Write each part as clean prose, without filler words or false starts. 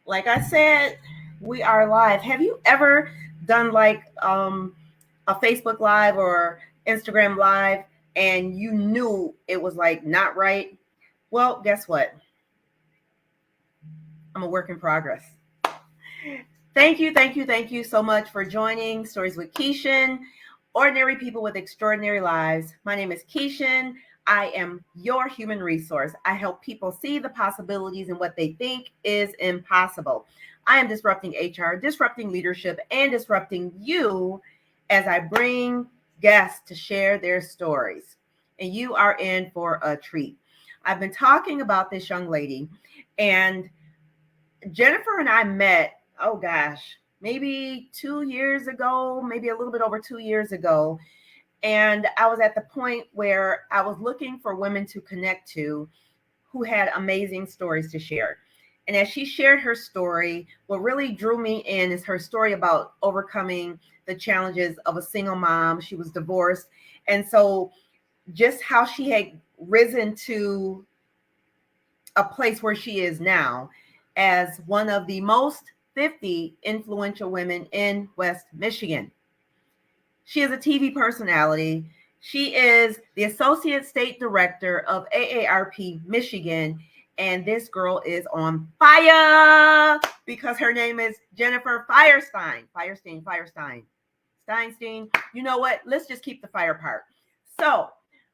like I said, we are live. Have you ever done like a Facebook Live or Instagram Live and you knew it was like not right? Well, guess what? I'm a work in progress. Thank you so much for joining Stories with Kishen, Ordinary People with Extraordinary Lives. My name is Kishen. I am your human resource. I help people see the possibilities in what they think is impossible. I am disrupting HR, disrupting leadership, and disrupting you as I bring guests to share their stories. And you are in for a treat. I've been talking about this young lady, and Jennifer and I met, oh gosh, maybe 2 years ago, maybe a little bit over 2 years ago. And I was at the point where I was looking for women to connect to who had amazing stories to share. And as she shared her story, what really drew me in is her story about overcoming the challenges of a single mom. She was divorced. And so just how she had risen to a place where she is now as one of the most 50 influential women in West Michigan. She is a TV personality. She is the Associate State Director of AARP Michigan. And this girl is on fire because her name is Jennifer Feuerstein. Feuerstein. Steinstein. You know what? Let's just keep the fire part. So,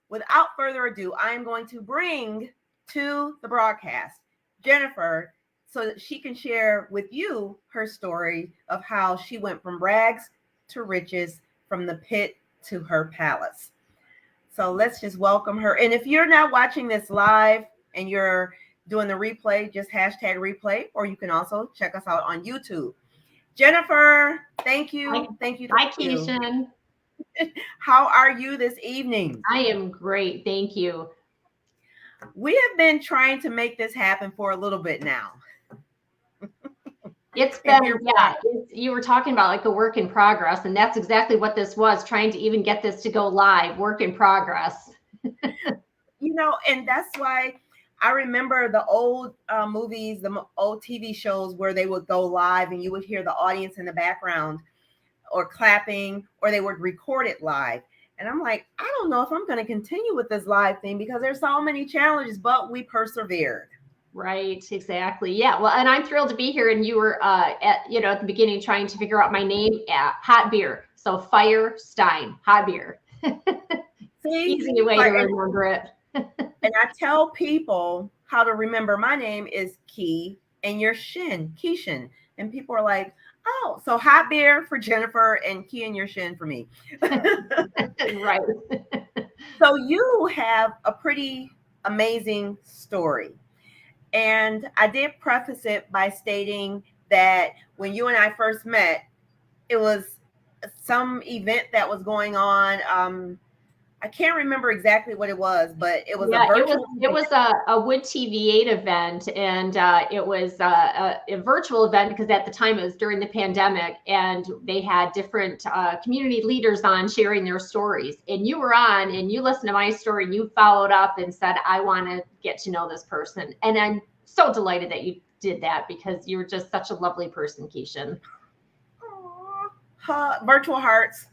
without further ado, I am going to bring to the broadcast Jennifer so that she can share with you her story of how she went from rags to riches, from the pit to her palace. So let's just welcome her. And if you're not watching this live and you're doing the replay, just hashtag replay, or you can also check us out on YouTube. Jennifer, thank you. Thank you. Hi, Kishen. How are you this evening? I am great. Thank you. We have been trying to make this happen for a little bit now. It's been, you were talking about like a work in progress, and that's exactly what this was, trying to even get this to go live, work in progress. And that's why I remember the old movies, the old TV shows where they would go live and you would hear the audience in the background or clapping, or they would record it live. And I'm like, I don't know if I'm going to continue with this live thing because there's so many challenges, but we persevered. Right, exactly. Yeah. Well, and I'm thrilled to be here. And you were at the beginning trying to figure out my name. Hot beer. So Feuerstein, hot beer. See, easy way to remember it. And I tell people how to remember my name is Key and your Shin, Kishen. And people are like, oh, so hot beer for Jennifer and Key and your Shin for me. Right. So you have a pretty amazing story. And I did preface it by stating that when you and I first met, it was some event that was going on. I can't remember exactly what it was, but it was a virtual. It was a Wood TV 8 event, and it was a virtual event because at the time it was during the pandemic, and they had different community leaders on sharing their stories. And you were on, and you listened to my story, and you followed up and said, I want to get to know this person. And I'm so delighted that you did that because you're just such a lovely person, Kishen. Virtual hearts.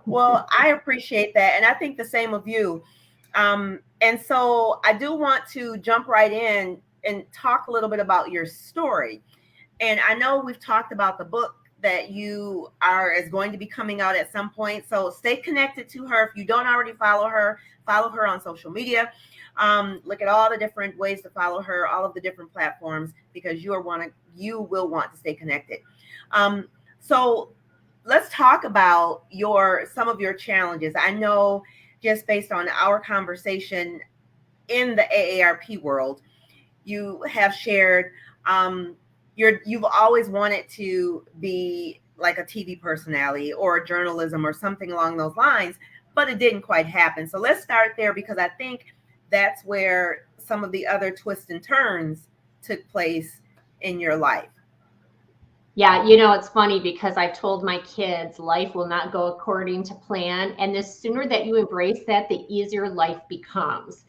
Well, I appreciate that. And I think the same of you. And so I do want to jump right in and talk a little bit about your story. And I know we've talked about the book that you is going to be coming out at some point. So stay connected to her. If you don't already follow her on social media. Look at all the different ways to follow her, all of the different platforms, because you will want to stay connected. So let's talk about some of your challenges. I know just based on our conversation in the AARP world, you have shared you've always wanted to be like a TV personality or journalism or something along those lines, but it didn't quite happen. So let's start there because I think that's where some of the other twists and turns took place in your life. Yeah, it's funny because I've told my kids life will not go according to plan. And the sooner that you embrace that, the easier life becomes.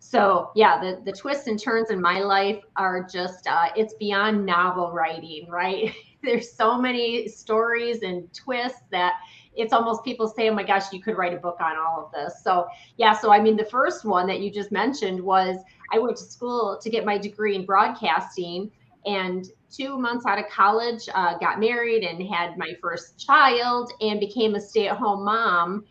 So yeah, the twists and turns in my life are just, it's beyond novel writing, right? There's so many stories and twists that it's almost people say, oh my gosh, you could write a book on all of this. So yeah, so I mean, the first one that you just mentioned was I went to school to get my degree in broadcasting, and 2 months out of college, got married and had my first child and became a stay-at-home mom,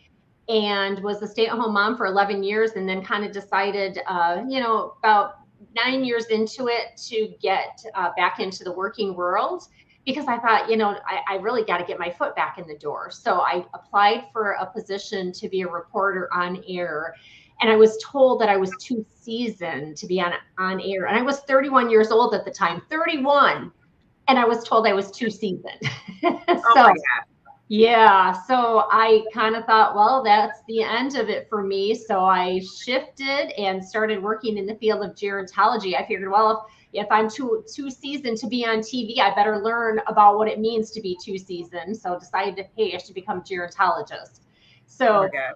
and was a stay-at-home mom for 11 years, and then kind of decided, about 9 years into it, to get back into the working world, because I thought, I really got to get my foot back in the door. So I applied for a position to be a reporter on air, and I was told that I was too seasoned to be on air, and I was 31 years old at the time, 31, and I was told I was too seasoned. Oh So my God. yeah, so I kind of thought, well, that's the end of it for me. So I shifted and started working in the field of gerontology. I figured, well, if I'm too seasoned to be on TV, I better learn about what it means to be too seasoned. So decided, hey, I should become a gerontologist. Oh my So God.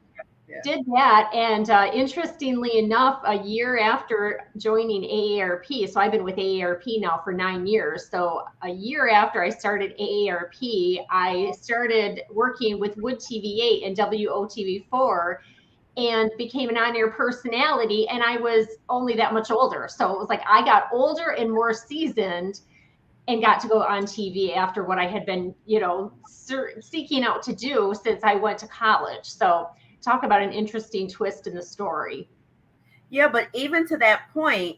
Yeah. did that, and interestingly enough, a year after joining AARP, so I've been with AARP now for 9 years. So a year after I started AARP, I started working with Wood TV8 and WOTV4, and became an on-air personality, and I was only that much older. So it was like I got older and more seasoned and got to go on TV after what I had been, seeking out to do since I went to college. So talk about an interesting twist in the story. Yeah, but even to that point,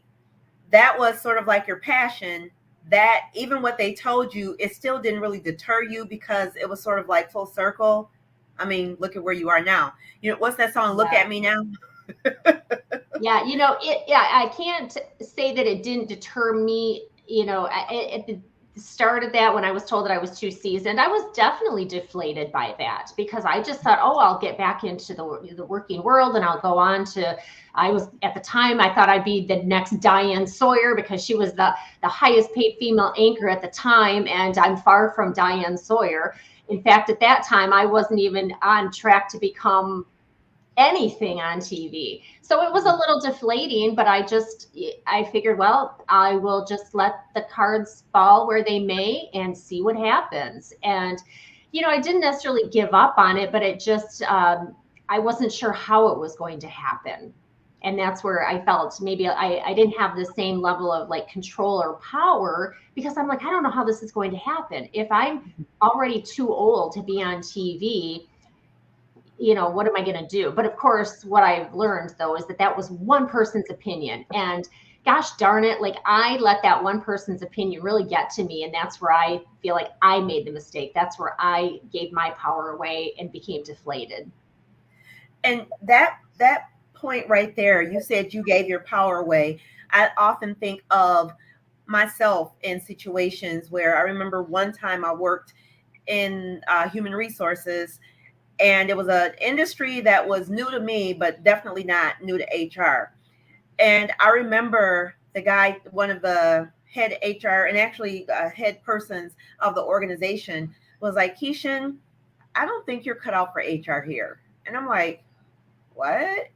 that was sort of like your passion. That even what they told you, it still didn't really deter you because it was sort of like full circle. I mean, look at where you are now. What's that song? Look Yeah. at Me Now. Yeah, I can't say that it didn't deter me. At the start of that, when I was told that I was too seasoned, I was definitely deflated by that, because I just thought, oh, I'll get back into the working world, and I'll go on to. I was, at the time, I thought I'd be the next Diane Sawyer, because she was the highest paid female anchor at the time, and I'm far from Diane Sawyer. In fact, at that time, I wasn't even on track to become anything on TV. So it was a little deflating, but I figured, well, I will just let the cards fall where they may and see what happens. And, I didn't necessarily give up on it, but it just, I wasn't sure how it was going to happen. And that's where I felt maybe I didn't have the same level of like control or power, because I'm like, I don't know how this is going to happen. If I'm already too old to be on TV, what am I going to do? But of course, what I've learned, though, is that was one person's opinion. And gosh darn it, like I let that one person's opinion really get to me. And that's where I feel like I made the mistake. That's where I gave my power away and became deflated. And that point right there, you said you gave your power away. I often think of myself in situations where I remember one time I worked in human resources, and it was an industry that was new to me, but definitely not new to HR. And I remember the guy, one of the head HR and actually head persons of the organization, was like, Kishen, I don't think you're cut out for HR here. And I'm like, what?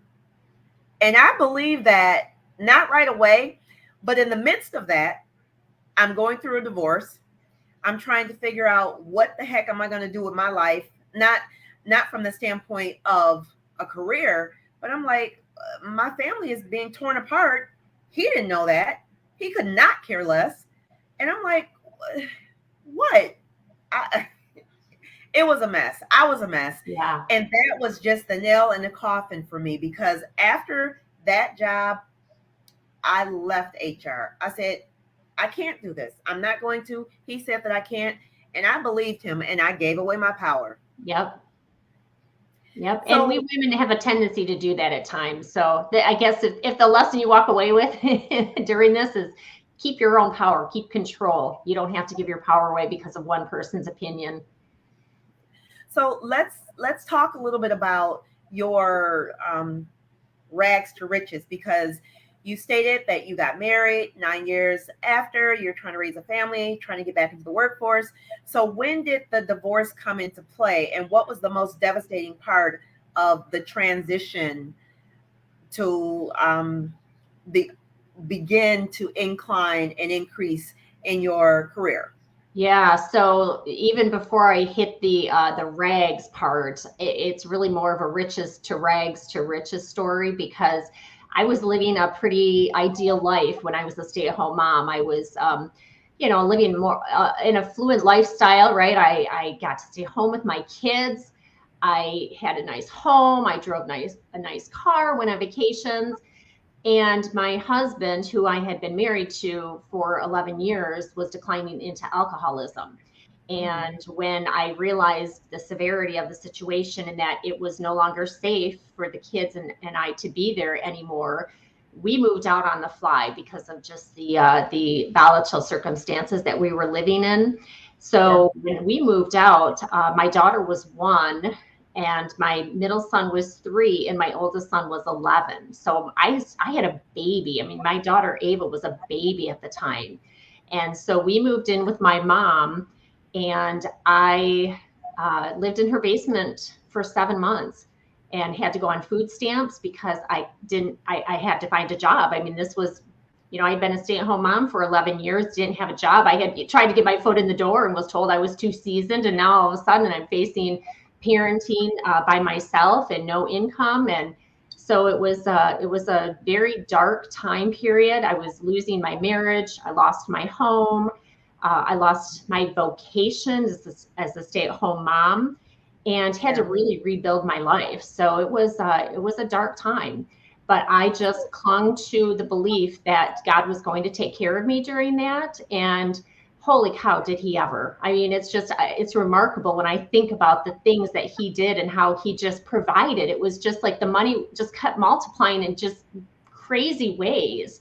And I believe that, not right away, but in the midst of that, I'm going through a divorce. I'm trying to figure out what the heck am I going to do with my life? Not from the standpoint of a career, but I'm like, my family is being torn apart. He didn't know that. He could not care less. And I'm like, what? It was a mess. I was a mess. Yeah. And that was just the nail in the coffin for me, because after that job, I left HR. I said, I can't do this. I'm not going to. He said that I can't. And I believed him, and I gave away my power. Yep. Yep. So, and we women have a tendency to do that at times. So I guess if the lesson you walk away with during this is keep your own power, keep control. You don't have to give your power away because of one person's opinion. So let's talk a little bit about your rags to riches, because you stated that you got married 9 years after. You're trying to raise a family, trying to get back into the workforce. So when did the divorce come into play, and what was the most devastating part of the transition to begin to incline and increase in your career? Yeah, so even before I hit the rags part, it's really more of a riches to rags to riches story, because I was living a pretty ideal life when I was a stay-at-home mom. I was, living more an affluent lifestyle, right? I got to stay home with my kids. I had a nice home. I drove a nice car, went on vacations. And my husband, who I had been married to for 11 years, was declining into alcoholism. And when I realized the severity of the situation and that it was no longer safe for the kids and I to be there anymore, we moved out on the fly because of just the volatile circumstances that we were living in. So when we moved out, my daughter was 1, and my middle son was 3, and my oldest son was 11. So I had a baby. I mean, my daughter Ava was a baby at the time. And so we moved in with my mom, and I lived in her basement for 7 months and had to go on food stamps because I had to find a job. I mean, this was, I'd been a stay-at-home mom for 11 years, didn't have a job. I had tried to get my foot in the door and was told I was too seasoned. And now all of a sudden I'm facing parenting by myself and no income. And so it was a very dark time period. I was losing my marriage. I lost my home. I lost my vocation as a stay-at-home mom, and had to really rebuild my life. So it was a dark time, but I just clung to the belief that God was going to take care of me during that. And holy cow, did he ever. I mean, it's remarkable when I think about the things that he did and how he just provided. It was just like the money just kept multiplying in just crazy ways.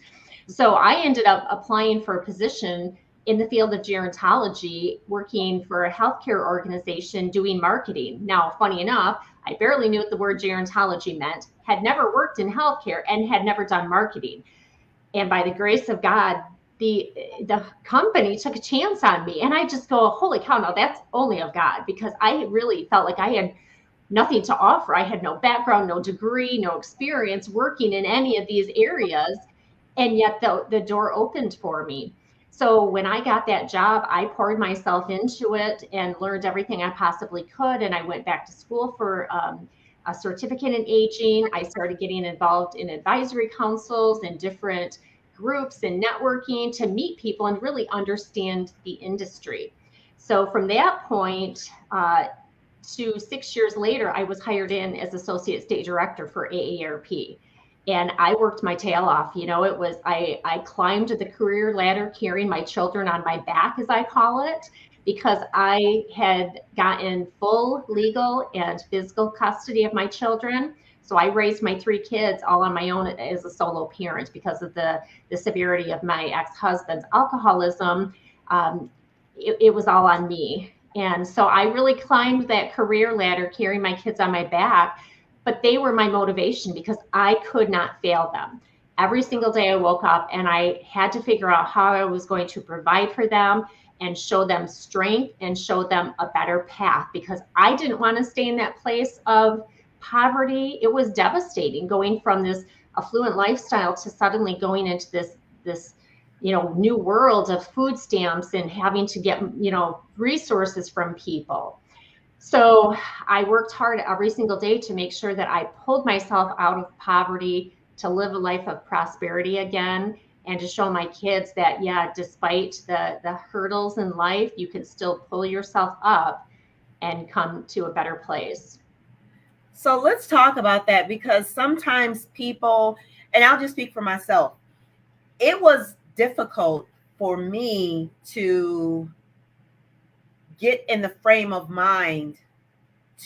So I ended up applying for a position in the field of gerontology, working for a healthcare organization doing marketing. Now, funny enough, I barely knew what the word gerontology meant, had never worked in healthcare, and had never done marketing. And by the grace of God, the company took a chance on me. And I just go, holy cow, no, that's only of God, because I really felt like I had nothing to offer. I had no background, no degree, no experience working in any of these areas. And yet the door opened for me. So when I got that job, I poured myself into it and learned everything I possibly could. And I went back to school for a certificate in aging. I started getting involved in advisory councils and different groups and networking to meet people and really understand the industry. So from that point to 6 years later, I was hired in as associate state director for AARP. And I worked my tail off. I climbed the career ladder carrying my children on my back, as I call it, because I had gotten full legal and physical custody of my children. So I raised my 3 kids all on my own as a solo parent because of the severity of my ex-husband's alcoholism. It was all on me. And so I really climbed that career ladder carrying my kids on my back. But they were my motivation because I could not fail them. Every single day I woke up and I had to figure out how I was going to provide for them and show them strength and show them a better path, because I didn't want to stay in that place of poverty. It was devastating going from this affluent lifestyle to suddenly going into this new world of food stamps and having to get, resources from people. So I worked hard every single day to make sure that I pulled myself out of poverty to live a life of prosperity again, and to show my kids that, despite the hurdles in life, you can still pull yourself up and come to a better place. So let's talk about that, because sometimes people, and I'll just speak for myself, it was difficult for me to get in the frame of mind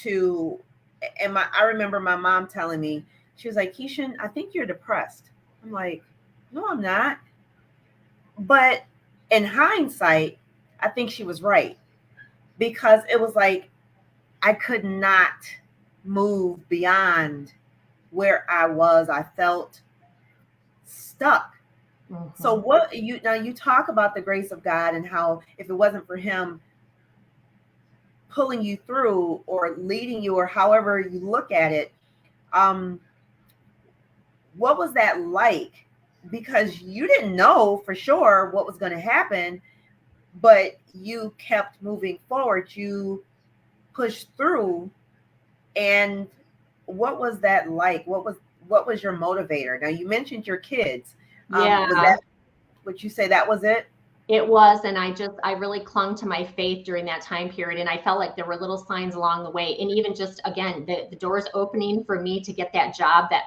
I remember my mom telling me, she was like, Kishen, I think you're depressed. I'm like, no, I'm not. But in hindsight, I think she was right, because it was like I could not move beyond where I was. I felt stuck. Mm-hmm. So you talk about the grace of God and how if it wasn't for him pulling you through or leading you, or however you look at it, what was that like because you didn't know for sure what was going to happen, but you kept moving forward. You pushed through. And what was that like? What was your motivator? Now, you mentioned your kids. Was Yeah. that what you say? That was it? It was, and I really clung to my faith during that time period. And I felt like there were little signs along the way. And even just, again, the doors opening for me to get that job that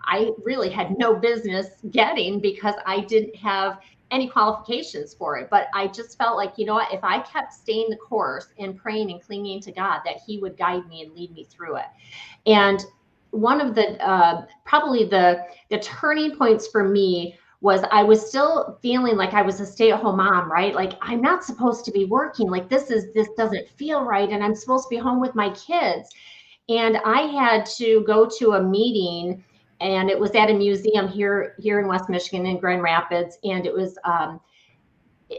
I really had no business getting because I didn't have any qualifications for it. But I just felt like, you know what, if I kept staying the course and praying and clinging to God, that He would guide me and lead me through it. And one of the probably the turning points for me was I was still feeling like I was a stay-at-home mom, right? Like I'm not supposed to be working. Like this doesn't feel right, and I'm supposed to be home with my kids. And I had to go to a meeting, and it was at a museum here in West Michigan in Grand Rapids, and it was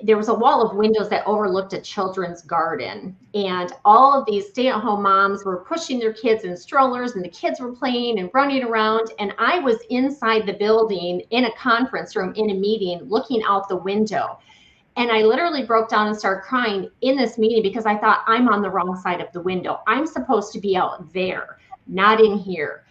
there was a wall of windows that overlooked a children's garden, and all of these stay-at-home moms were pushing their kids in strollers, and the kids were playing and running around, and I was inside the building in a conference room in a meeting looking out the window. And I literally broke down and started crying in this meeting because I thought, I'm on the wrong side of the window. I'm supposed to be out there, not in here.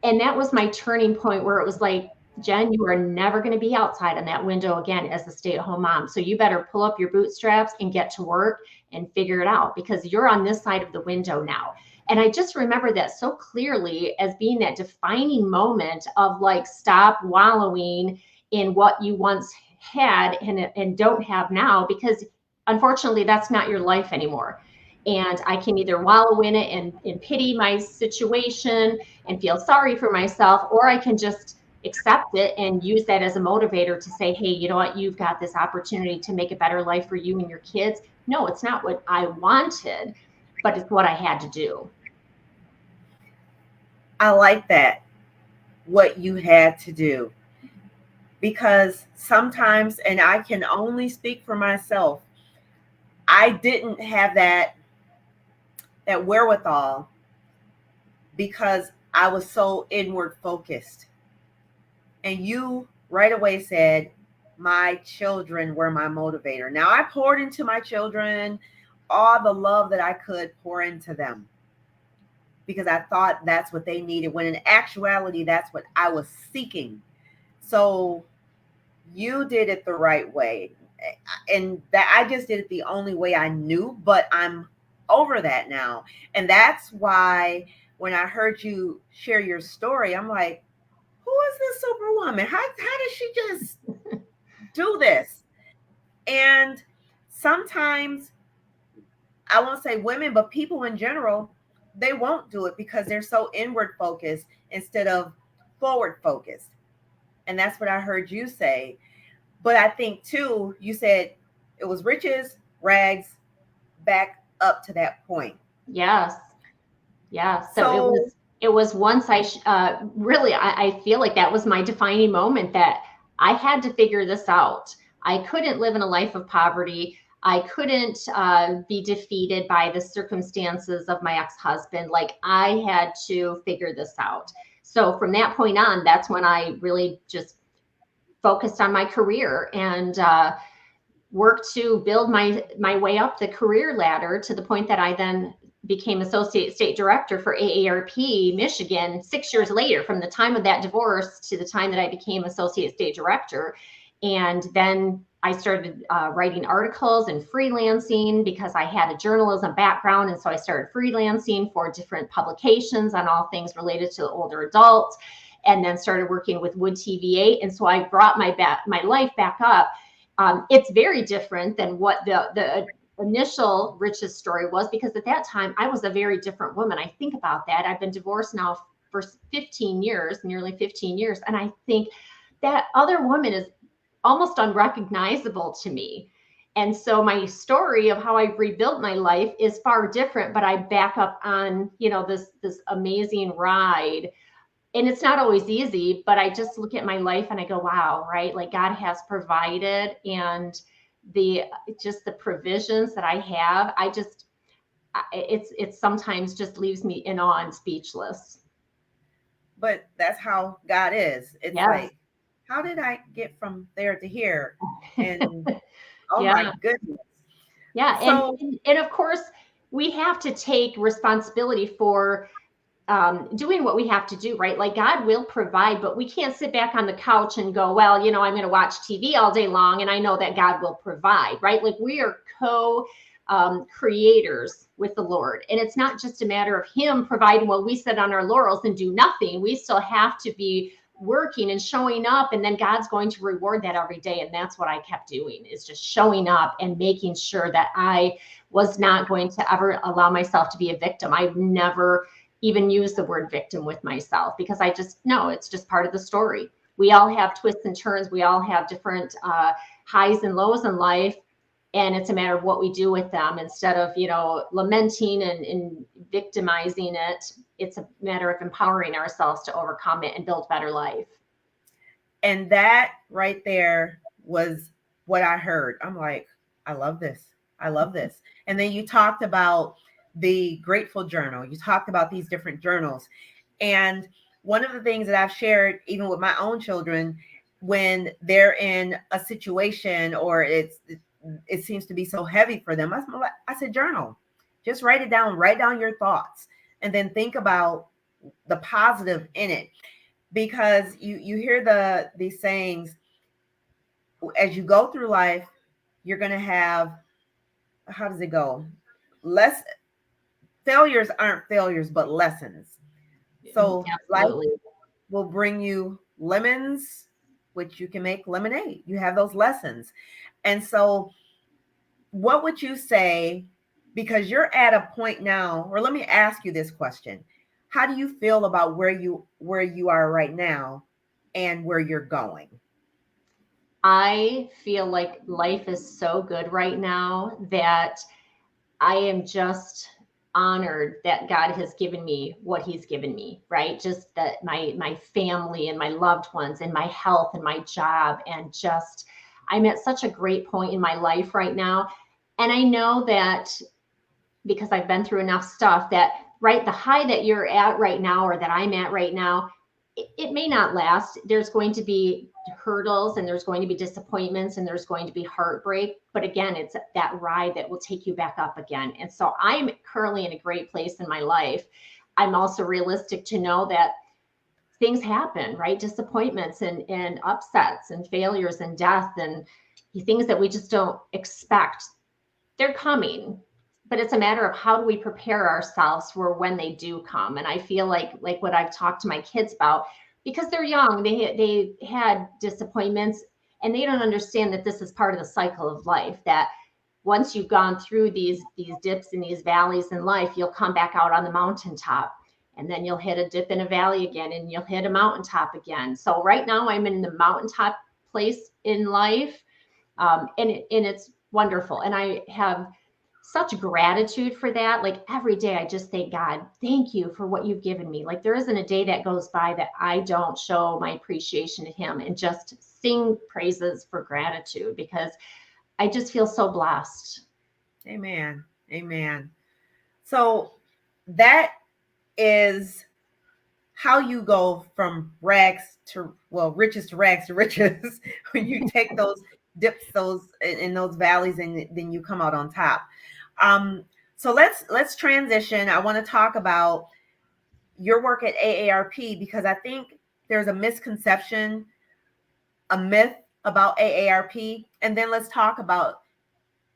And that was my turning point, where it was like, Jen, you are never going to be outside on that window again as a stay-at-home mom. So you better pull up your bootstraps and get to work and figure it out, because you're on this side of the window now. And I just remember that so clearly as being that defining moment of like, stop wallowing in what you once had and don't have now, because unfortunately that's not your life anymore. And I can either wallow in it and pity my situation and feel sorry for myself, or I can just accept it and use that as a motivator to say, hey, you know what, you've got this opportunity to make a better life for you and your kids. No, it's not what I wanted, but it's what I had to do. I like that. What you had to do. Because sometimes, and I can only speak for myself, I didn't have that wherewithal because I was so inward focused. And you right away said, my children were my motivator. Now, I poured into my children all the love that I could pour into them because I thought that's what they needed, when in actuality, that's what I was seeking. So you did it the right way. And that I just did it the only way I knew, but I'm over that now. And that's why when I heard you share your story, I'm like, who is this superwoman? How does she just do this? And sometimes, I won't say women, but people in general, they won't do it because they're so inward focused instead of forward focused. And that's what I heard you say. But I think too, you said it was riches, rags, back up to that point. Yes. Yeah. So So, it was once really, I feel like that was my defining moment, that I had to figure this out. I couldn't live in a life of poverty. I couldn't be defeated by the circumstances of my ex-husband. Like I had to figure this out. So from that point on, that's when I really just focused on my career and worked to build my way up the career ladder to the point that I then became associate state director for AARP Michigan 6 years later, from the time of that divorce to the time that I became associate state director. And then I started writing articles and freelancing because I had a journalism background. And so I started freelancing for different publications on all things related to older adults, and then started working with Wood TVA. And so I brought my life back up. It's very different than what the initial Rich's story was, because at that time I was a very different woman. I think about that. I've been divorced now for 15 years, nearly 15 years. And I think that other woman is almost unrecognizable to me. And so my story of how I rebuilt my life is far different, but I back up on, this amazing ride. And it's not always easy, but I just look at my life and I go, wow, right? Like God has provided, and the provisions that I have, it's sometimes just leaves me in awe and speechless. but that's how God is. It's Yes. like how did I get from there to here? And oh my Yeah. goodness. Yeah. So And of course, we have to take responsibility for doing what we have to do, right? Like God will provide, but we can't sit back on the couch and go, well, I'm going to watch TV all day long and I know that God will provide, right? Like we are creators with the Lord. And it's not just a matter of Him providing while we sit on our laurels and do nothing. We still have to be working and showing up, and then God's going to reward that every day. And that's what I kept doing, is just showing up and making sure that I was not going to ever allow myself to be a victim. I've never even use the word victim with myself, because I just know it's just part of the story. We all have twists and turns. We all have different highs and lows in life. And it's a matter of what we do with them. Instead of, lamenting and victimizing it, it's a matter of empowering ourselves to overcome it and build better life. and that right there was what I heard. I'm like, I love this. I love this. And then you talked about the grateful journal. You talked about these different journals. And one of the things that I've shared, even with my own children, when they're in a situation or it seems to be so heavy for them, I said, journal. Just write it down. Write down your thoughts, and then think about the positive in it. Because you hear these sayings, as you go through life, you're going to have, how does it go? Less failures aren't failures, but lessons. So life Absolutely. will bring you lemons, which you can make lemonade. You have those lessons. And so what would you say, because you're at a point now, or let me ask you this question. How do you feel about where you are right now and where you're going? I feel like life is so good right now that I am just honored that God has given me what He's given me, right? Just that my family and my loved ones and my health and my job, and just I'm at such a great point in my life right now. And I know that because I've been through enough stuff, that right, the high that you're at right now, or that I'm at right now, it may not last. There's going to be hurdles, and there's going to be disappointments, and there's going to be heartbreak. But again, it's that ride that will take you back up again. And so I'm currently in a great place in my life. I'm also realistic to know that things happen, right? Disappointments and upsets and failures and death and things that we just don't expect. They're coming, but it's a matter of how do we prepare ourselves for when they do come. And I feel like what I've talked to my kids about, because they're young, they had disappointments, and they don't understand that this is part of the cycle of life, that once you've gone through these dips and these valleys in life, you'll come back out on the mountaintop, and then you'll hit a dip in a valley again, and you'll hit a mountaintop again. So right now I'm in the mountaintop place in life, and it's wonderful. And I have such gratitude for that. Like every day I just thank God, thank you for what you've given me. Like there isn't a day that goes by that I don't show my appreciation to Him and just sing praises for gratitude, because I just feel so blessed. Amen. Amen. So that is how you go from rags to, well, riches to rags to riches. When you take those dips, those in those valleys, and then you come out on top. So let's transition. I want to talk about your work at AARP, because I think there's a misconception, a myth about AARP, and then let's talk about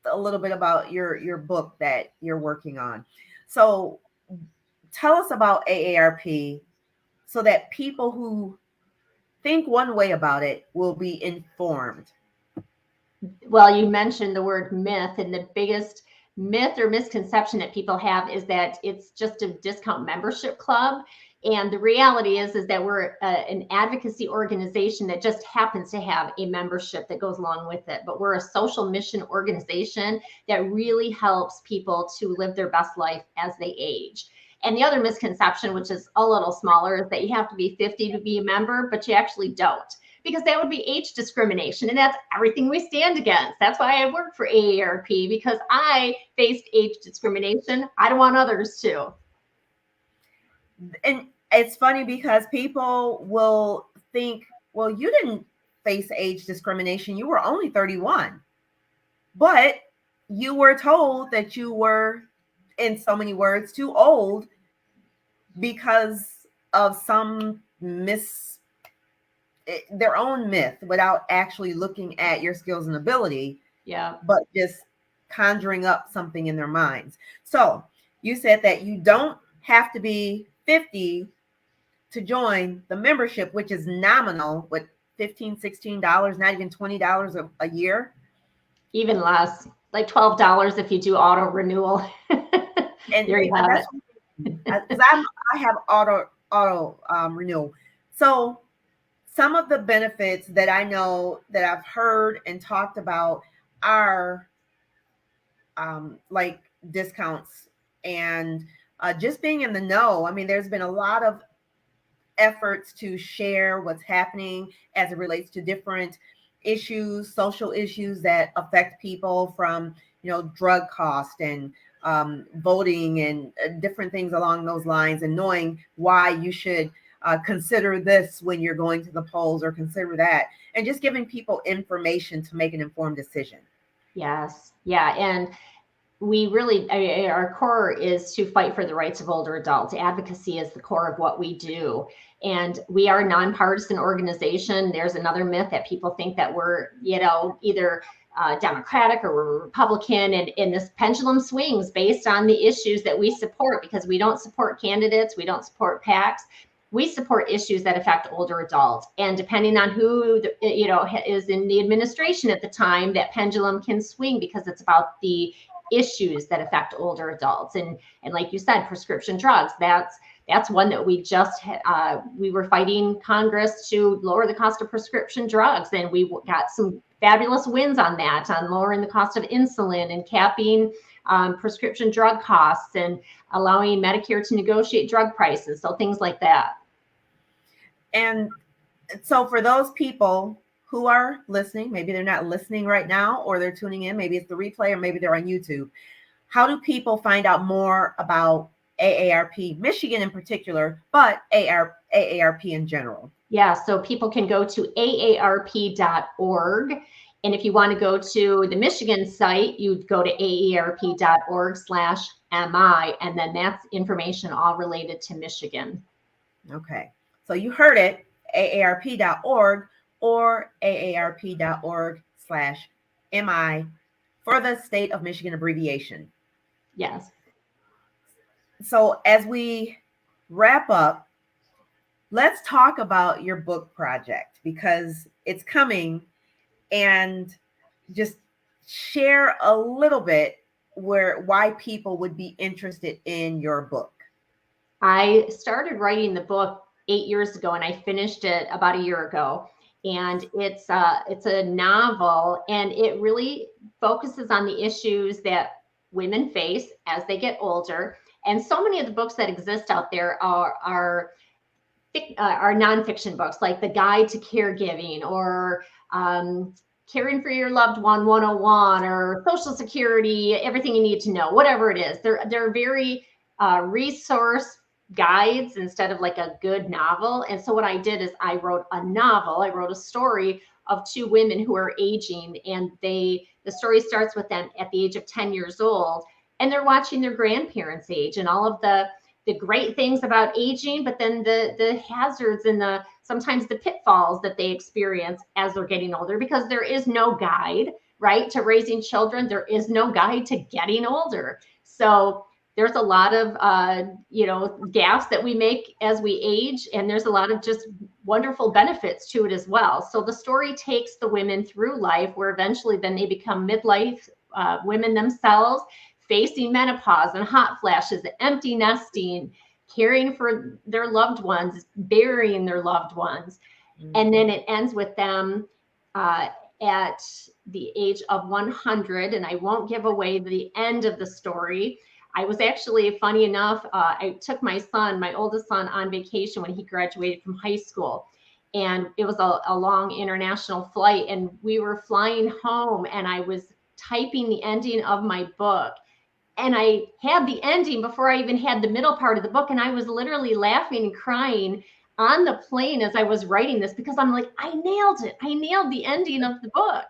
a little bit about your book that you're working on. So tell us about AARP, so that people who think one way about it will be informed. Well, you mentioned the word myth, and the biggest myth or misconception that people have is that it's just a discount membership club. And the reality is that we're an advocacy organization that just happens to have a membership that goes along with it. But we're a social mission organization that really helps people to live their best life as they age. And the other misconception, which is a little smaller, is that you have to be 50 to be a member, but you actually don't, because that would be age discrimination. And that's everything we stand against. That's why I work for AARP, because I faced age discrimination. I don't want others to. And it's funny because people will think, well, you didn't face age discrimination, you were only 31, but you were told that you were, in so many words, too old because of some their own myth, without actually looking at your skills and ability. Yeah. But just conjuring up something in their minds. So you said that you don't have to be 50 to join the membership, which is nominal, with $15, $16, not even $20 a year. Even less, like $12 if you do auto renewal. And there you have that's it. because I have auto renewal. So some of the benefits that I know that I've heard and talked about are like discounts and just being in the know. I mean, there's been a lot of efforts to share what's happening as it relates to different issues, social issues that affect people, from, drug cost and voting and different things along those lines, and knowing why you should consider this when you're going to the polls, or consider that, and just giving people information to make an informed decision. Yes. Yeah. And we really, our core is to fight for the rights of older adults. Advocacy is the core of what we do. And we are a nonpartisan organization. There's another myth that people think that we're, either Democratic or we're Republican, and this pendulum swings based on the issues that we support, because we don't support candidates, we don't support PACs. We support issues that affect older adults. And depending on who, is in the administration at the time, that pendulum can swing, because it's about the issues that affect older adults. And like you said, prescription drugs, that's one that we just we were fighting Congress to lower the cost of prescription drugs, and we got some fabulous wins on that, on lowering the cost of insulin and capping prescription drug costs, and allowing Medicare to negotiate drug prices, so things like that. And so for those people who are listening, maybe they're not listening right now, or they're tuning in, maybe it's the replay, or maybe they're on YouTube, how do people find out more about AARP Michigan in particular, but AARP in general? Yeah, so people can go to aarp.org. And if you want to go to the Michigan site, you'd go to aarp.org/MI, and then that's information all related to Michigan. Okay, so you heard it, aarp.org or aarp.org/MI for the state of Michigan abbreviation. Yes. So as we wrap up, let's talk about your book project, because it's coming, and just share a little bit why people would be interested in your book. I started writing the book 8 years ago, and I finished it about a year ago. And it's a novel, and it really focuses on the issues that women face as they get older. And so many of the books that exist out there are nonfiction books, like The Guide to Caregiving, or Caring for Your Loved One 101, or Social Security, Everything You Need to Know, whatever it is. They're very resource guides instead of like a good novel. And so what I did is I wrote a novel. I wrote a story of two women who are aging, and the story starts with them at the age of 10 years old, and they're watching their grandparents age, and all of the great things about aging, but then the hazards and sometimes the pitfalls that they experience as they're getting older, because there is no guide, right, to raising children. There is no guide to getting older. So there's a lot of gaffes that we make as we age, and there's a lot of just wonderful benefits to it as well. So the story takes the women through life, where eventually then they become midlife women themselves, facing menopause and hot flashes, empty nesting, caring for their loved ones, burying their loved ones. Mm-hmm. And then it ends with them at the age of 100. And I won't give away the end of the story. I was actually, funny enough, I took my oldest son, on vacation when he graduated from high school. And it was a long international flight. And we were flying home, and I was typing the ending of my book. And I had the ending before I even had the middle part of the book. And I was literally laughing and crying on the plane as I was writing this, because I'm like, I nailed it. I nailed the ending of the book.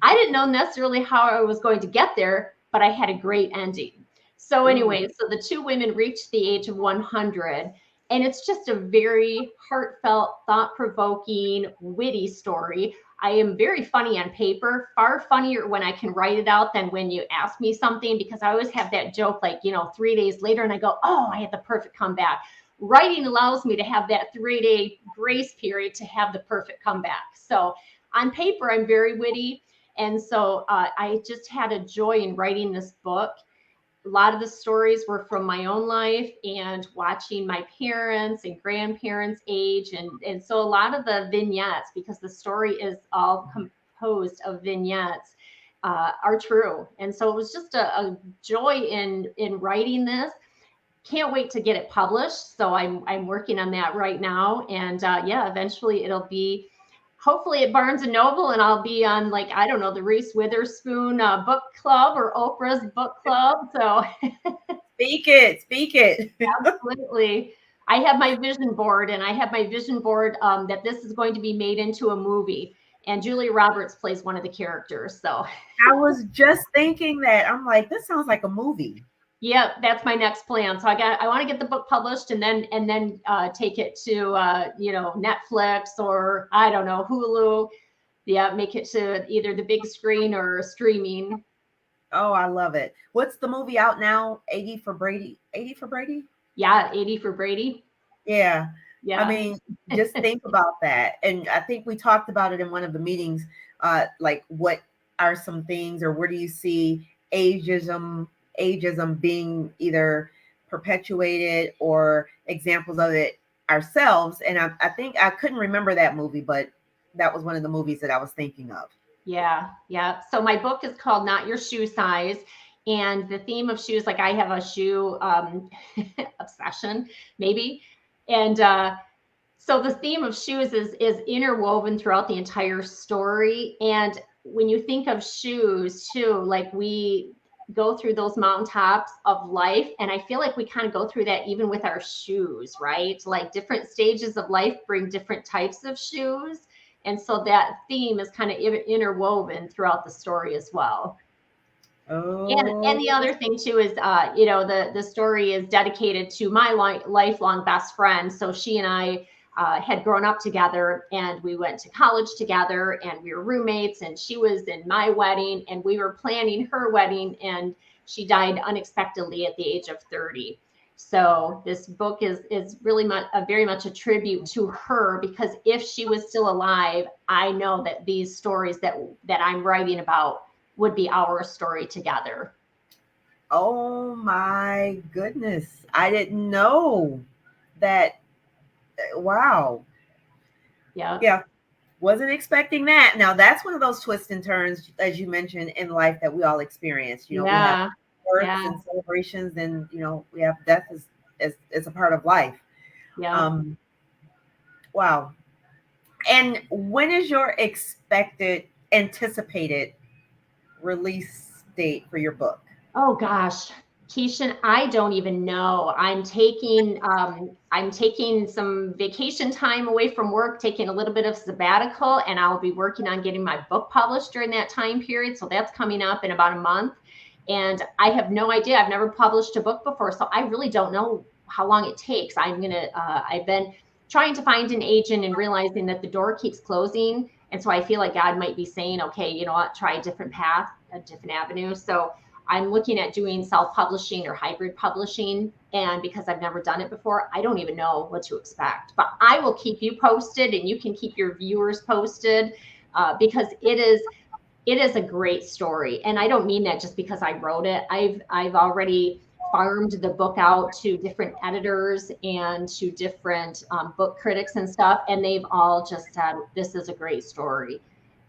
I didn't know necessarily how I was going to get there, but I had a great ending. So anyway, so the two women reached the age of 100, and it's just a very heartfelt, thought-provoking, witty story. I am very funny on paper, far funnier when I can write it out than when you ask me something, because I always have that joke like, 3 days later and I go, oh, I had the perfect comeback. Writing allows me to have that 3-day grace period to have the perfect comeback. So on paper, I'm very witty. And so I just had a joy in writing this book. A lot of the stories were from my own life and watching my parents and grandparents age. And so a lot of the vignettes, because the story is all composed of vignettes, are true. And so it was just a joy in writing this. Can't wait to get it published. So I'm working on that right now. And eventually it'll be hopefully at Barnes and Noble, and I'll be on, like, I don't know, the Reese Witherspoon book club or Oprah's book club. So speak it. Absolutely. I have my vision board, and I have my vision board that this is going to be made into a movie. And Julia Roberts plays one of the characters. So I was just thinking that. I'm like, this sounds like a movie. yeah, that's my next plan. So I want to get the book published and then take it to Netflix or I don't know, Hulu. Yeah, make it to either the big screen or streaming. Oh, I love it. What's the movie out now? 80 for Brady. 80 for Brady? Yeah, 80 for Brady. Yeah. Yeah. I mean, just think about that. And I think we talked about it in one of the meetings. Like, what are some things, or where do you see ageism being either perpetuated or examples of it ourselves? And I think I couldn't remember that movie, but that was one of the movies that I was thinking of. Yeah. So my book is called Not Your Shoe Size. And the theme of shoes, like I have a shoe obsession, maybe. And so the theme of shoes is interwoven throughout the entire story. And when you think of shoes too, like we go through those mountaintops of life. And I feel like we kind of go through that even with our shoes, right? Like different stages of life bring different types of shoes. And so that theme is kind of interwoven throughout the story as well. And the other thing too is, the story is dedicated to my lifelong best friend. So she and I had grown up together, and we went to college together, and we were roommates, and she was in my wedding, and we were planning her wedding, and she died unexpectedly at the age of 30. So this book is really very much a tribute to her, because if she was still alive, I know that these stories that I'm writing about would be our story together. Oh my goodness. I didn't know that. Wow. Yeah. Wasn't expecting that. Now that's one of those twists and turns, as you mentioned, in life that we all experience. We have births and celebrations, and we have death as a part of life. Yeah. Wow. And when is your anticipated release date for your book? Oh gosh, Kishen, I don't even know. I'm taking some vacation time away from work, taking a little bit of sabbatical, and I'll be working on getting my book published during that time period. So that's coming up in about a month. And I have no idea. I've never published a book before, so I really don't know how long it takes. I've been trying to find an agent and realizing that the door keeps closing. And so I feel like God might be saying, okay, you know what, try a different path, a different avenue. So I'm looking at doing self-publishing or hybrid publishing. And because I've never done it before, I don't even know what to expect. But I will keep you posted, and you can keep your viewers posted, because it is a great story. And I don't mean that just because I wrote it. I've already farmed the book out to different editors and to different book critics and stuff. And they've all just said, this is a great story.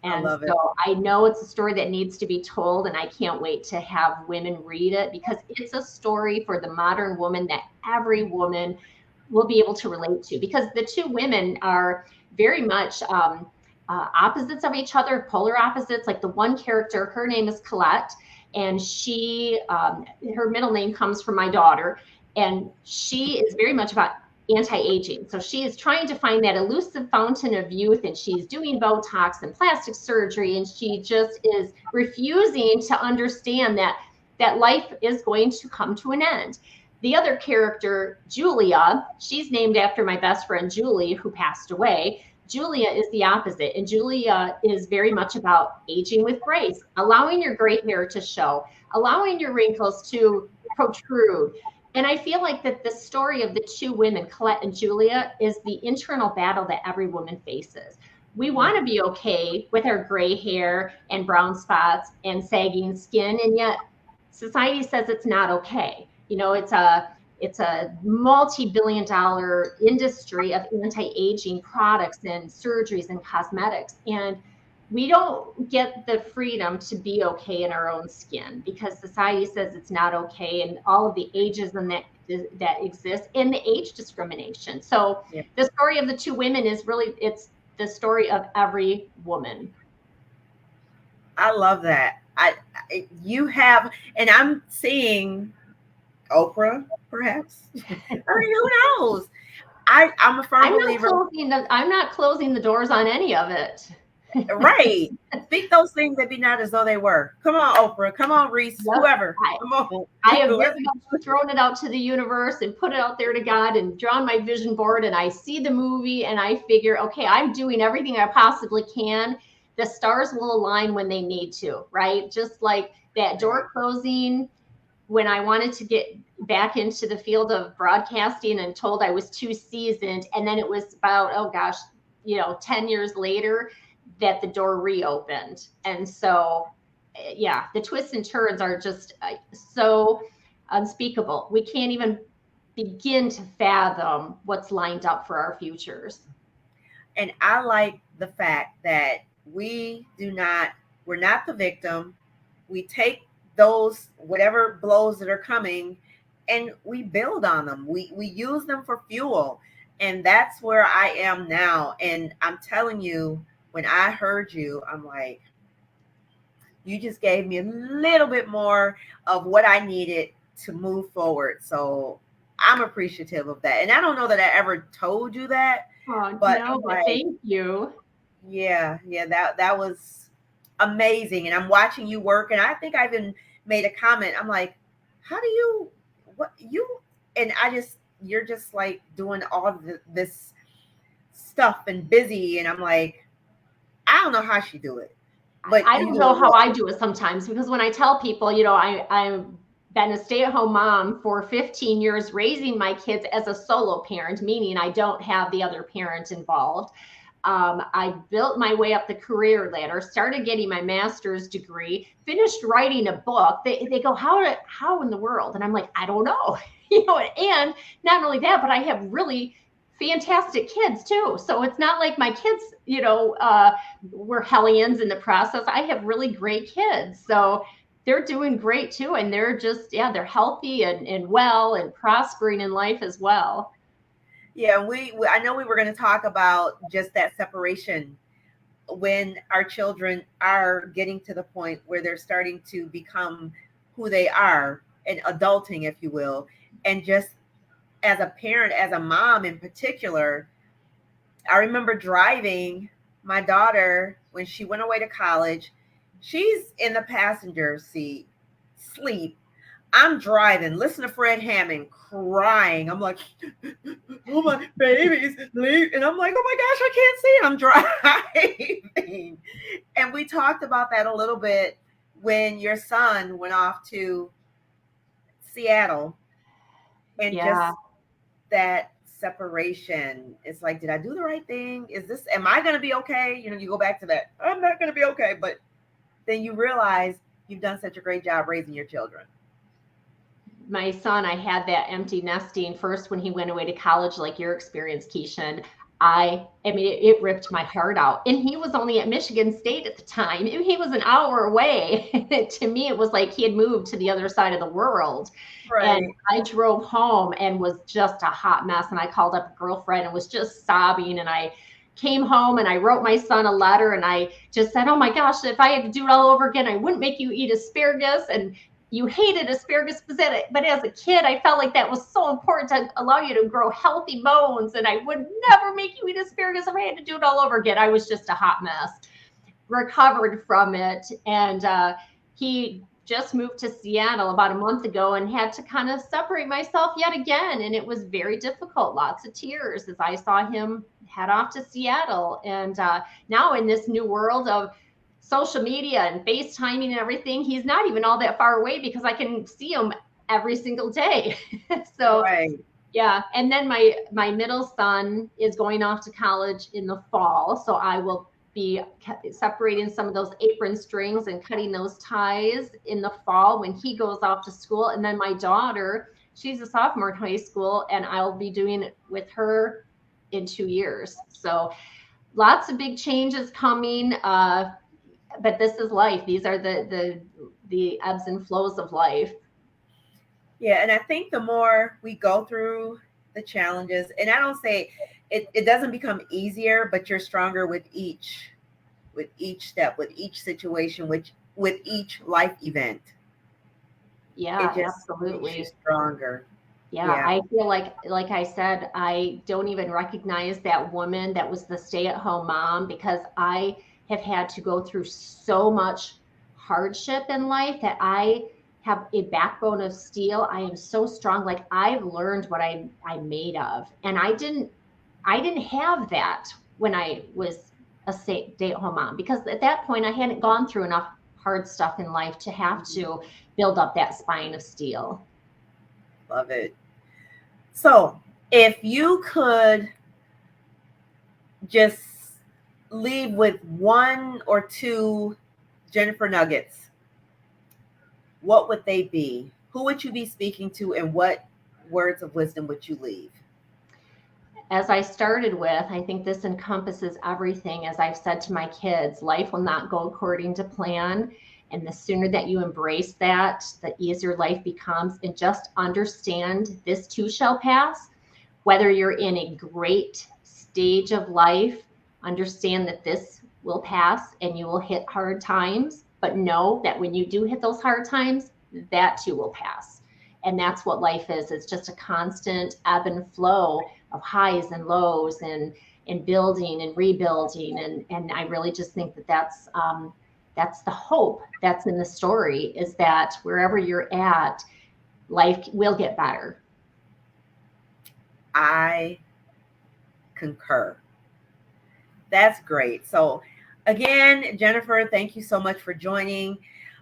And so I know it's a story that needs to be told, and I can't wait to have women read it, because it's a story for the modern woman that every woman will be able to relate to, because the two women are very much opposites of each other, polar opposites. Like the one character, her name is Colette, and she, her middle name comes from my daughter, and she is very much about anti-aging. So she is trying to find that elusive fountain of youth, and she's doing Botox and plastic surgery, and she just is refusing to understand that life is going to come to an end. The other character, Julia, she's named after my best friend Julie, who passed away. Julia is the opposite, and Julia is very much about aging with grace, allowing your gray hair to show, allowing your wrinkles to protrude. And I feel like that the story of the two women, Colette and Julia, is the internal battle that every woman faces. We want to be okay with our gray hair and brown spots and sagging skin, and yet society says it's not okay. You know, it's a multi-billion-dollar industry of anti-aging products and surgeries and cosmetics, and we don't get the freedom to be okay in our own skin because society says it's not okay, and all of the ageism that exists and the age discrimination. So Yeah. the story of the two women is really, it's the story of every woman. I love that. You have, and I'm seeing Oprah, perhaps. I mean, who knows? I'm a firm believer. I'm not closing the doors on any of it. Right. Speak those things that be not as though they were. Come on, Oprah. Come on, Reese. Yep. Whoever. Come on. I have very much thrown it out to the universe and put it out there to God and drawn my vision board, and I see the movie and I figure, okay, I'm doing everything I possibly can. The stars will align when they need to, right? Just like that door closing when I wanted to get back into the field of broadcasting and told I was too seasoned. And then it was about, 10 years later that the door reopened. And so, yeah, the twists and turns are just so unspeakable. We can't even begin to fathom what's lined up for our futures. And I like the fact that we're not the victim. We take those, whatever blows that are coming, and we build on them. We use them for fuel. And that's where I am now. And I'm telling you, when I heard you, I'm like, you just gave me a little bit more of what I needed to move forward. So I'm appreciative of that. And I don't know that I ever told you that. But no, like, thank you. Yeah, that was amazing. And I'm watching you work. And I think I even made a comment. I'm like, you're just like doing all this stuff and busy. And I'm like, I don't know how she do it. But I don't know how I do it sometimes, because when I tell people, I've been a stay-at-home mom for 15 years, raising my kids as a solo parent, meaning I don't have the other parent involved. I built my way up the career ladder, started getting my master's degree, finished writing a book. They go, how in the world? And I'm like, I don't know. And not only that, but I have really fantastic kids too. So it's not like my kids, were hellions in the process. I have really great kids. So they're doing great too. And they're just, they're healthy and well and prospering in life as well. Yeah, I know we were going to talk about just that separation when our children are getting to the point where they're starting to become who they are and adulting, if you will. And just as a parent, as a mom in particular, I remember driving my daughter when she went away to college. She's in the passenger seat, sleep. I'm driving, listen to Fred Hammond crying. I'm like, oh, my babies, leave. And I'm like, oh my gosh, I can't see it. I'm driving. And we talked about that a little bit when your son went off to Seattle. And just that separation. It's like, did I do the right thing? Am I going to be okay? You go back to that, I'm not going to be okay. But then you realize you've done such a great job raising your children. My son, I had that empty nesting first when he went away to college, like your experience, Kishen. I mean, it ripped my heart out. And he was only at Michigan State at the time. He was an hour away. To me, it was like he had moved to the other side of the world. Right. And I drove home and was just a hot mess. And I called up a girlfriend and was just sobbing. And I came home and I wrote my son a letter. And I just said, oh my gosh, if I had to do it all over again, I wouldn't make you eat asparagus. And you hated asparagus, but as a kid, I felt like that was so important to allow you to grow healthy bones. And I would never make you eat asparagus if I had to do it all over again. I was just a hot mess. Recovered from it. And he just moved to Seattle about a month ago and had to kind of separate myself yet again. And it was very difficult. Lots of tears as I saw him head off to Seattle. And now in this new world of social media and FaceTiming and everything, he's not even all that far away because I can see him every single day. So Right. yeah. And then my middle son is going off to college in the fall. So I will be separating some of those apron strings and cutting those ties in the fall when he goes off to school. And then my daughter, she's a sophomore in high school, and I'll be doing it with her in 2 years. So lots of big changes coming. But this is life. These are the ebbs and flows of life. Yeah, and I think the more we go through the challenges, and I don't say it doesn't become easier, but you're stronger with each step, with each situation, with each life event. Yeah, It just absolutely. makes you stronger. Yeah, I feel like I said, I don't even recognize that woman that was the stay-at-home mom because I have had to go through so much hardship in life that I have a backbone of steel. I am so strong. Like I've learned what I'm made of. And I didn't have that when I was a stay-at-home mom because at that point I hadn't gone through enough hard stuff in life to have to build up that spine of steel. Love it. So, if you could just leave with one or two Jennifer nuggets, what would they be? Who would you be speaking to, and what words of wisdom would you leave? As I started with, I think this encompasses everything. As I've said to my kids, life will not go according to plan. And the sooner that you embrace that, the easier life becomes. And just understand this too shall pass. Whether you're in a great stage of life, understand that this will pass and you will hit hard times. But know that when you do hit those hard times, that too will pass. And that's what life is. It's just a constant ebb and flow of highs and lows and building and rebuilding. And I really just think that that's the hope that's in the story, is that wherever you're at, life will get better. I concur. That's great. So, again, Jennifer, thank you so much for joining.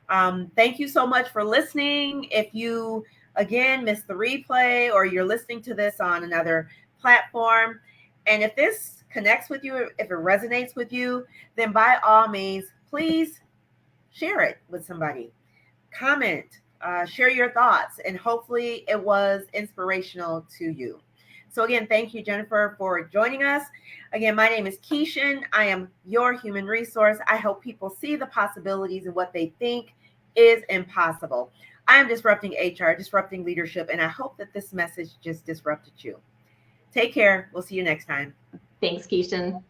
Thank you so much for listening. If you, again, missed the replay or you're listening to this on another platform, and if this connects with you, if it resonates with you, then by all means, please share it with somebody. Comment, share your thoughts, and hopefully it was inspirational to you. So again, thank you, Jennifer, for joining us. Again, my name is Kishen. I am your human resource. I help people see the possibilities in what they think is impossible. I am disrupting HR, disrupting leadership, and I hope that this message just disrupted you. Take care. We'll see you next time. Thanks, Kishen.